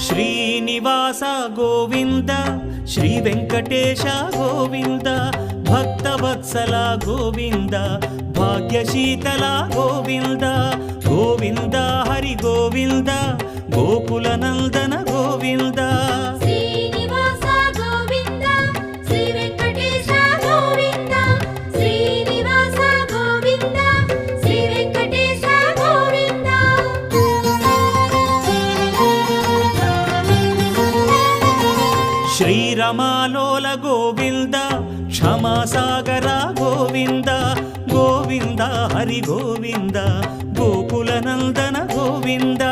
Srinivasa Govinda Shri Venkatesha Govinda Bhaktavatsala Govinda భాగ్యశీతల Govinda Govinda Hari Govinda Gokula Nandana Govinda Srinivasa Govinda Shri Venkatesha Govinda Srinivasa Govinda Shri Venkatesha Govinda శ్రీరమాలోల Govinda క్షమాసాగర Govinda Govinda Hari Govinda Gokula Nandana Govinda